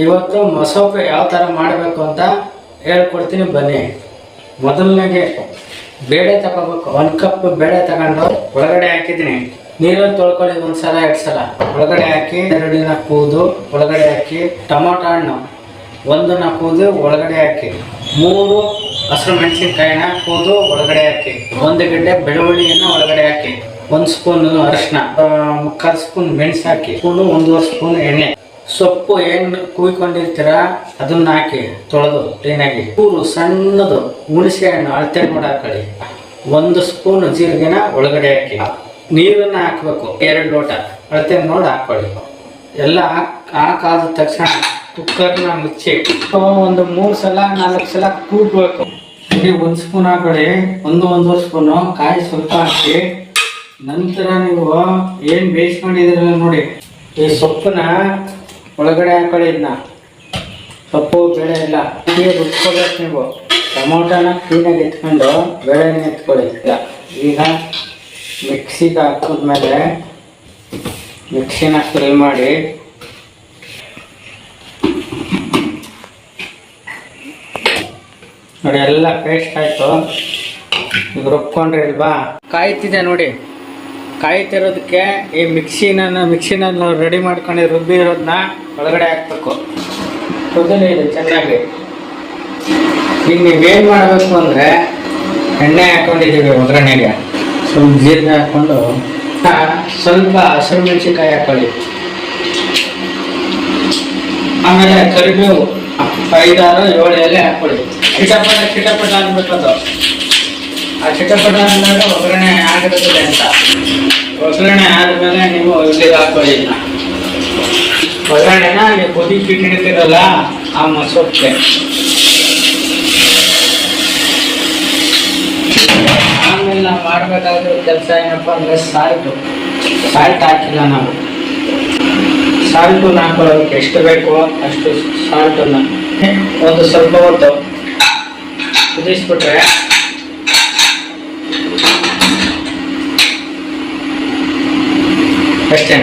ಇವತ್ತು ಮಸೊಪ್ಪು ಯಾವ ಥರ ಮಾಡಬೇಕು ಅಂತ ಹೇಳ್ಕೊಡ್ತೀನಿ ಬನ್ನಿ. ಮೊದಲನೇಗೆ ಬೇಳೆ ತಗೋಬೇಕು. 1 ಕಪ್ ಬೇಳೆ ತಗೊಂಡು ಒಳಗಡೆ ಹಾಕಿದ್ದೀನಿ. ನೀರಲ್ಲಿ ತೊಳ್ಕೊಳ್ಳಿ 1 ಸಲ 2 ಸಲ. ಒಳಗಡೆ ಹಾಕಿ 2 ಕೂದು ಒಳಗಡೆ ಹಾಕಿ, ಟೊಮೊಟೊ ಹಣ್ಣು 1 ಕೂದು ಒಳಗಡೆ ಹಾಕಿ, 3 ಹಸಿರು ಮೆಣಸಿನ್ಕಾಯಿನ ಕೂದು ಒಳಗಡೆ ಹಾಕಿ, 1 ಗಡ್ಡೆ ಬೆಳ್ಳುಳ್ಳಿಯನ್ನು ಒಳಗಡೆ ಹಾಕಿ, 1 ಸ್ಪೂನ್ ಅರಿಶಿನ, 3/4 ಸ್ಪೂನ್ ಮೆಣಸು ಹಾಕಿ, 1 ಸ್ಪೂನ್ ಎಣ್ಣೆ. ಸೊಪ್ಪು ಏನು ಕುಯ್ಕೊಂಡಿರ್ತೀರ ಅದನ್ನ ಹಾಕಿ ತೊಳೆದು ಕ್ಲೀನಾಗಿ. ಚೂರು ಸಣ್ಣದು ಹುಣಸೆ ಹಣ್ಣು ಅಳತೆ ನೋಡಿ ಹಾಕೊಳ್ಳಿ. 1 ಸ್ಪೂನ್ ಜೀರಿಗೆನ ಒಳಗಡೆ ಹಾಕಿ, ನೀರನ್ನ ಹಾಕಬೇಕು 2 ಲೋಟ ಅಳತೆ ನೋಡಿ ಹಾಕೊಳ್ಳಿ. ಎಲ್ಲ ಹಾಕಾದ ತಕ್ಷಣ ಕುಕ್ಕರ್ನ ಮುಚ್ಚಿ ಒಂದು 3 ಸಲ 4 ಸಲ ಕೂಗಬೇಕು. 1 ಸ್ಪೂನ್ ಹಾಕೊಳ್ಳಿ, 1 ಸ್ಪೂನು ಕಾಯಿ ಸ್ವಲ್ಪ ಹಾಕಿ. ನಂತರ ನೀವು ಏನು ಬೇಯಿಸ್ಕೊಂಡಿದ್ದೀರಲ್ಲ ನೋಡಿ, ಈ ಸೊಪ್ಪನ್ನ ಒಳಗಡೆ ಹಾಕೊಳ್ಳಿ. ಇದನ್ನ ಸೊಪ್ಪು ಬೇಳೆ ಎಲ್ಲ ರುಬ್ಕೋಬೇಕು. ನೀವು ಟೊಮೊಟೊನ ಕ್ಲೀನಾಗಿ ಎತ್ಕೊಂಡು ಬೇಳೆನ ಎತ್ಕೊಳ್ಳಿ. ಈಗ ಮಿಕ್ಸಿಗೆ ಹಾಕಿದ್ಮೇಲೆ ಮಿಕ್ಸಿನ ಫ್ರೈ ಮಾಡಿ ನೋಡಿ, ಎಲ್ಲ ಪೇಸ್ಟ್ ಆಯಿತು. ಈಗ ರುಬ್ಕೊಂಡ್ರಿ ಇಲ್ವಾ, ಕಾಯ್ತಿದೆ ನೋಡಿ. ಕಾಯ್ತಿರೋದಕ್ಕೆ ಈ ಮಿಕ್ಸಿನಲ್ಲಿ ರೆಡಿ ಮಾಡ್ಕೊಂಡು ರುಬ್ಬಿರೋದನ್ನ ಒಳಗಡೆ ಹಾಕ್ಬೇಕು. ಕುದಲಿ ಇದೆ ಚೆನ್ನಾಗಿ. ಈಗ ನೀವೇನು ಮಾಡಬೇಕು ಅಂದರೆ, ಎಣ್ಣೆ ಹಾಕ್ಕೊಂಡಿದ್ದೀವಿ ಒಗ್ಗರಣೆಗೆ, ಸ್ವಲ್ಪ ಜೀರಿಗೆ ಹಾಕ್ಕೊಂಡು ಸ್ವಲ್ಪ ಹಸಿರು ಮೆಣಸಿನ್ಕಾಯಿ ಹಾಕೊಳ್ಳಿ. ಆಮೇಲೆ ಕರಿಬೇವು 5-6-7 ಎಲೆ ಹಾಕೊಳ್ಳಿ. ಚಿಟಪಟ ಅನ್ಬೇಕದು. ಆ ಚಿಟಪಟ ಅಂದಾಗ ಒಗ್ಗರಣೆ ಆಗಿರ್ತದೆ ಅಂತ. ಒಗ್ಗರಣೆ ಆದಮೇಲೆ ನೀವು ಇಲ್ಲಿಗೆ ಹಾಕೊಳ್ಳಿ. ಒಗ್ಗರಣೆನ ನೀವು ಕುದಿಸಿಟ್ಟಿರ್ತೀರಲ್ಲ ಆ ಮಸೊಪ್ಪೆ. ಆಮೇಲೆ ನಾವು ಮಾಡಬೇಕಾಗಿರೋ ಕೆಲಸ ಏನಪ್ಪ ಅಂದರೆ ಸಾಲ್ಟ್ ಹಾಕಿಲ್ಲ ನಾವು. ಸಾಲ್ಟನ್ನು ಹಾಕೊಳ್ಳೋದಕ್ಕೆ ಎಷ್ಟು ಬೇಕೋ ಅಷ್ಟು ಸಾಲ್ಟನ್ನು ಒಂದು ಸ್ವಲ್ಪ ಹೊತ್ತು ಕುದಿಸ್ಬಿಟ್ರೆ ಅಷ್ಟೇ.